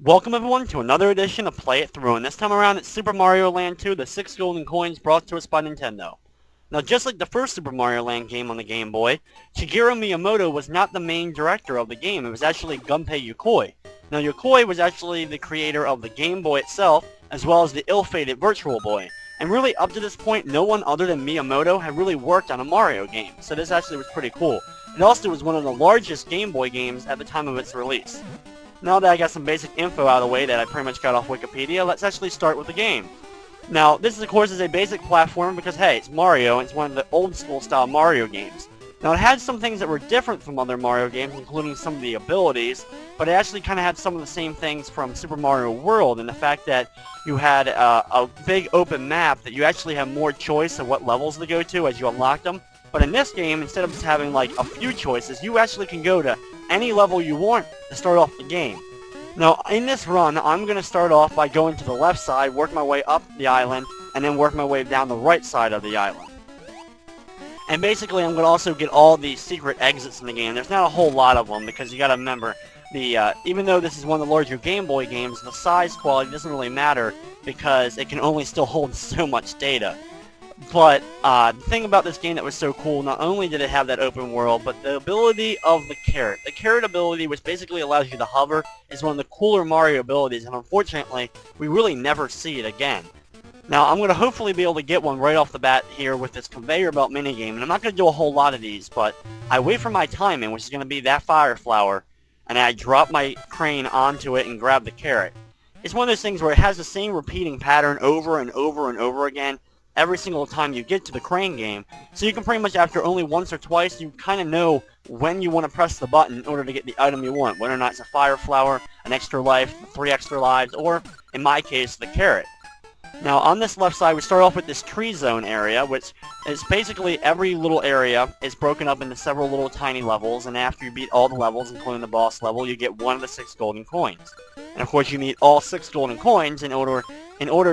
Welcome everyone to another edition of Play It Through, and this time around it's Super Mario Land 2, the 6 golden coins brought to us by Nintendo. Now just like the first Super Mario Land game on the Game Boy, Shigeru Miyamoto was not the main director of the game, it was actually Gunpei Yokoi. Now Yokoi was actually the creator of the Game Boy itself, as well as the ill-fated Virtual Boy. And really up to this point, no one other than Miyamoto had really worked on a Mario game, so this actually was pretty cool. It also was one of the largest Game Boy games at the time of its release. Now that I got some basic info out of the way that I pretty much got off Wikipedia, let's actually start with the game. Now, this of course is a basic platform because hey, it's Mario and it's one of the old school style Mario games. Now it had some things that were different from other Mario games, including some of the abilities, but it actually kind of had some of the same things from Super Mario World, and the fact that you had a big open map that you actually have more choice of what levels to go to as you unlock them. But in this game, instead of just having like a few choices, you actually can go to any level you want to start off the game. Now, in this run, I'm going to start off by going to the left side, work my way up the island, and then work my way down the right side of the island. And basically, I'm going to also get all the secret exits in the game. There's not a whole lot of them, because you got to remember, even though this is one of the larger Game Boy games, the size quality doesn't really matter, because it can only still hold so much data. But the thing about this game that was so cool, not only did it have that open world, but the ability of the carrot. The carrot ability, which basically allows you to hover, is one of the cooler Mario abilities, and unfortunately, we really never see it again. Now, I'm going to hopefully be able to get one right off the bat here with this conveyor belt minigame, and I'm not going to do a whole lot of these, but I wait for my timing, which is going to be that fire flower, and I drop my crane onto it and grab the carrot. It's one of those things where it has the same repeating pattern over and over and over again, every single time you get to the crane game, so you can pretty much, after only once or twice, you kind of know when you want to press the button in order to get the item you want, whether or not it's a fire flower, an extra life, 3 extra lives, or, in my case, the carrot. Now, on this left side, we start off with this tree zone area, which is basically every little area is broken up into several little tiny levels, and after you beat all the levels, including the boss level, you get one of the 6 golden coins. And of course, you need all 6 golden coins in order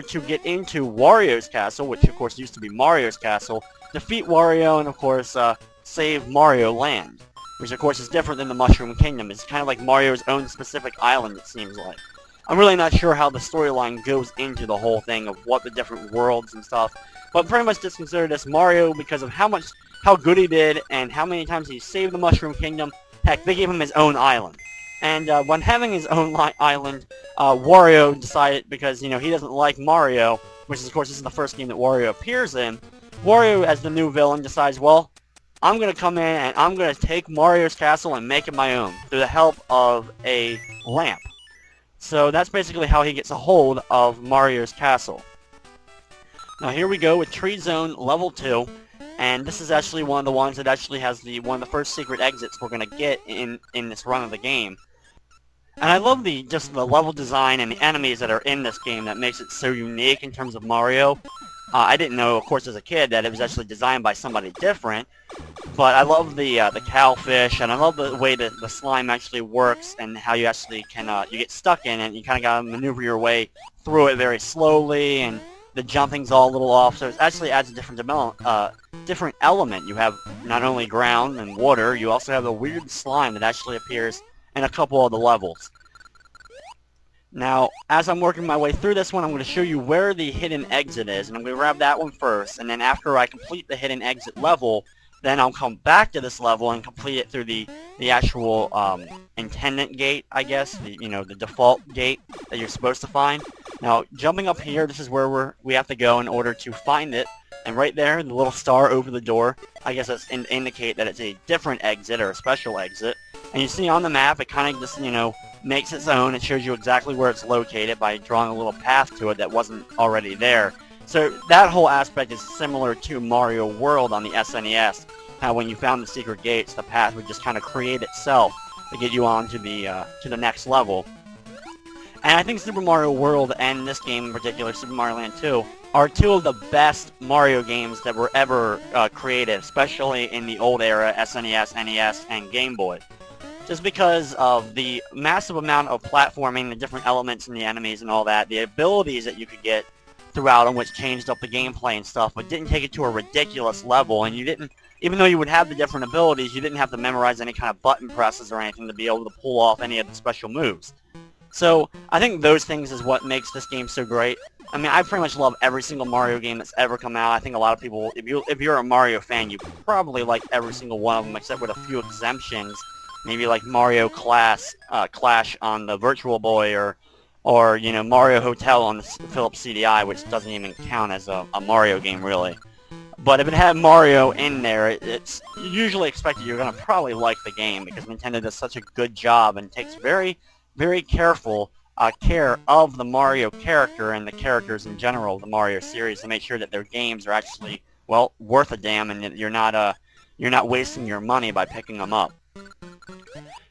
to get into Wario's castle, which of course used to be Mario's castle, defeat Wario, and of course, save Mario Land, which of course is different than the Mushroom Kingdom. It's kind of like Mario's own specific island, it seems like. I'm really not sure how the storyline goes into the whole thing of what the different worlds and stuff, but pretty much just consider this Mario because of how good he did and how many times he saved the Mushroom Kingdom. Heck, they gave him his own island. And when having his own island, Wario decided, because he doesn't like Mario, which is, of course, this is the first game that Wario appears in, Wario, as the new villain, decides, well, I'm going to come in and I'm going to take Mario's castle and make it my own through the help of a lamp. So that's basically how he gets a hold of Mario's castle. Now here we go with Tree Zone Level 2, and this is actually one of the ones that actually has one of the first secret exits we're going to get in this run of the game. And I love just the level design and the enemies that are in this game that makes it so unique in terms of Mario. I didn't know, of course, as a kid that it was actually designed by somebody different, but I love the cowfish, and I love the way that the slime actually works and how you actually can, you get stuck in it, and you kind of got to maneuver your way through it very slowly, and the jumping's all a little off, so it actually adds a different element. You have not only ground and water, you also have a weird slime that actually appears in a couple of the levels. Now, as I'm working my way through this one, I'm going to show you where the hidden exit is, and I'm going to grab that one first, and then after I complete the hidden exit level, then I'll come back to this level and complete it through the actual intendant gate, I guess, the default gate that you're supposed to find. Now, jumping up here, this is where we have to go in order to find it, and right there, the little star over the door, I guess that's indicate that it's a different exit or a special exit. And you see on the map, it kind of just, makes its own. It shows you exactly where it's located by drawing a little path to it that wasn't already there. So that whole aspect is similar to Mario World on the SNES. How when you found the secret gates, the path would just kind of create itself to get you on to the next level. And I think Super Mario World and this game in particular, Super Mario Land 2, are 2 of the best Mario games that were ever created, especially in the old era, SNES, NES, and Game Boy. Just because of the massive amount of platforming, the different elements and the enemies and all that, the abilities that you could get throughout them, which changed up the gameplay and stuff, but didn't take it to a ridiculous level, and you didn't, even though you would have the different abilities, you didn't have to memorize any kind of button presses or anything to be able to pull off any of the special moves. So I think those things is what makes this game so great. I mean, I pretty much love every single Mario game that's ever come out. I think a lot of people, if you're a Mario fan, you probably like every single one of them, except with a few exemptions. Maybe like Mario Clash on the Virtual Boy, or you know, Mario Hotel on the Philips CDI, which doesn't even count as a Mario game really. But if it had Mario in there, it's usually expected you're going to probably like the game, because Nintendo does such a good job and takes very, very careful care of the Mario character and the characters in general of the Mario series to make sure that their games are actually, well, worth a damn, and that you're not wasting your money by picking them up.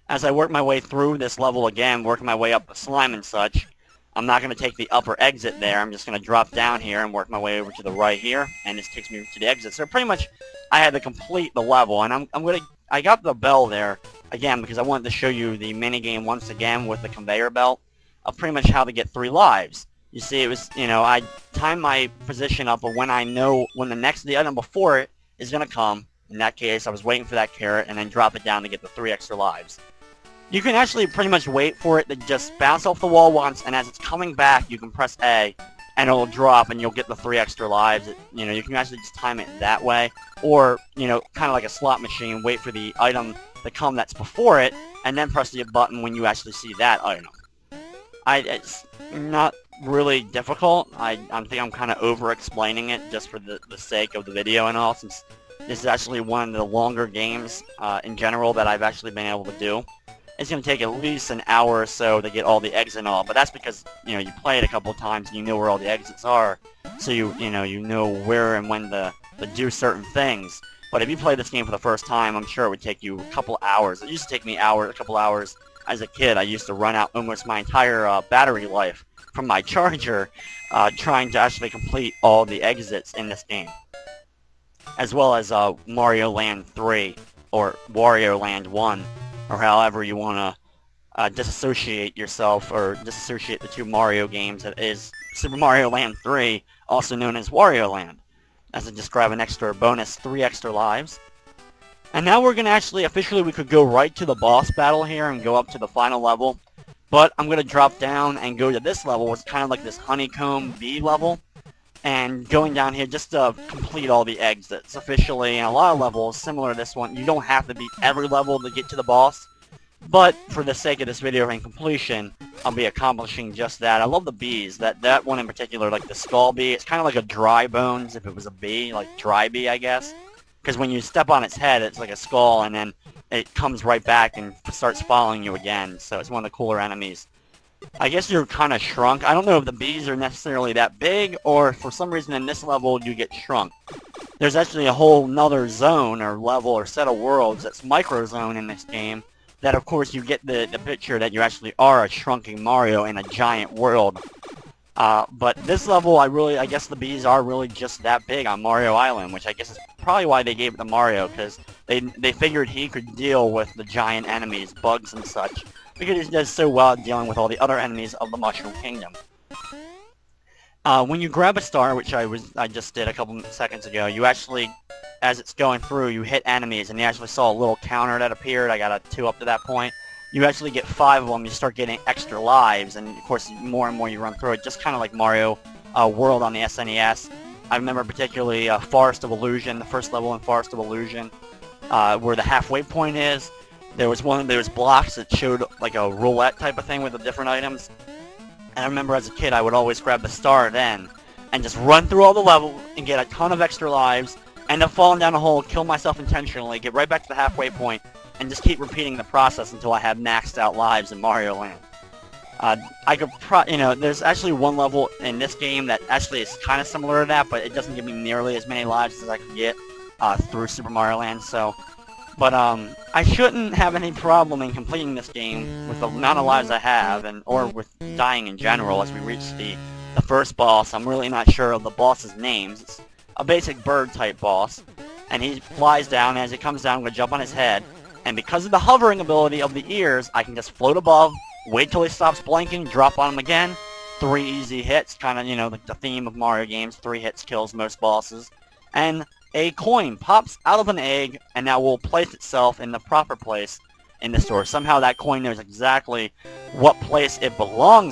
As I work my way through this level again, working my way up the slime and such, I'm not going to take the upper exit there. I'm just going to drop down here and work my way over to the right here, and this takes me to the exit. So pretty much, I had to complete the level, and I got the bell there again because I wanted to show you the mini game once again with the conveyor belt of pretty much how to get 3 lives. You see, it was, you know, I timed my position up of when I know when the item before it is going to come. In that case, I was waiting for that carrot and then drop it down to get the 3 extra lives. You can actually pretty much wait for it to just bounce off the wall once, and as it's coming back, you can press A, and it'll drop, and you'll get the 3 extra lives. You know, you can actually just time it that way, or, you know, kind of like a slot machine, wait for the item to come that's before it, and then press the button when you actually see that item. It's not really difficult. I think I'm kind of over-explaining it just for the sake of the video and all, since this is actually one of the longer games in general that I've actually been able to do. It's going to take at least an hour or so to get all the exits and all, but that's because, you know, you play it a couple of times and you know where all the exits are, so you know where and when to do certain things. But if you play this game for the first time, I'm sure it would take you a couple hours. It used to take me a couple hours as a kid. I used to run out almost my entire battery life from my charger trying to actually complete all the exits in this game. As well as Mario Land 3, or Wario Land 1, or however you want to disassociate yourself, or disassociate the 2 Mario games. That is Super Mario Land 3, also known as Wario Land, as I just grab an extra bonus 3 extra lives. And now we're going to actually, officially, we could go right to the boss battle here and go up to the final level. But I'm going to drop down and go to this level, which is kind of like this honeycomb B level. And going down here just to complete all the exits. Officially, in a lot of levels, similar to this one, you don't have to beat every level to get to the boss. But for the sake of this video and completion, I'll be accomplishing just that. I love the bees. That one in particular, like the skull bee, it's kind of like a dry bones if it was a bee, like dry bee, I guess. Because when you step on its head, it's like a skull, and then it comes right back and starts following you again. So it's one of the cooler enemies. I guess you're kind of shrunk. I don't know if the bees are necessarily that big, or for some reason in this level you get shrunk. There's actually a whole nother zone or level or set of worlds that's micro zone in this game, that of course you get the picture that you actually are a shrunken Mario in a giant world. But this level, I guess the bees are really just that big on Mario Island, which I guess is probably why they gave it to Mario, because they figured he could deal with the giant enemies, bugs and such, because he does so well at dealing with all the other enemies of the Mushroom Kingdom. When you grab a star, which I just did a couple seconds ago, you actually, as it's going through, you hit enemies, and you actually saw a little counter that appeared. I got a 2 up to that point. You actually get 5 of them, you start getting extra lives, and of course, more and more you run through it, just kind of like Mario World on the SNES. I remember particularly Forest of Illusion, the first level in Forest of Illusion, where the halfway point is. There was one of those blocks that showed like a roulette type of thing with the different items. And I remember as a kid, I would always grab the star then, and just run through all the level, and get a ton of extra lives, end up falling down a hole, kill myself intentionally, get right back to the halfway point, and just keep repeating the process until I have maxed out lives in Mario Land. There's actually one level in this game that actually is kind of similar to that, but it doesn't give me nearly as many lives as I could get through Super Mario Land, so... But I shouldn't have any problem in completing this game with the amount of lives I have, or with dying in general as we reach the first boss. I'm really not sure of the boss's names. It's a basic bird-type boss, and he flies down. As he comes down, I'm going to jump on his head, and because of the hovering ability of the ears, I can just float above, wait till he stops blinking, drop on him again. 3 easy hits, kind of, like the theme of Mario games. 3 hits kills most bosses. And a coin pops out of an egg, and now will place itself in the proper place in the store. Somehow that coin knows exactly what place it belongs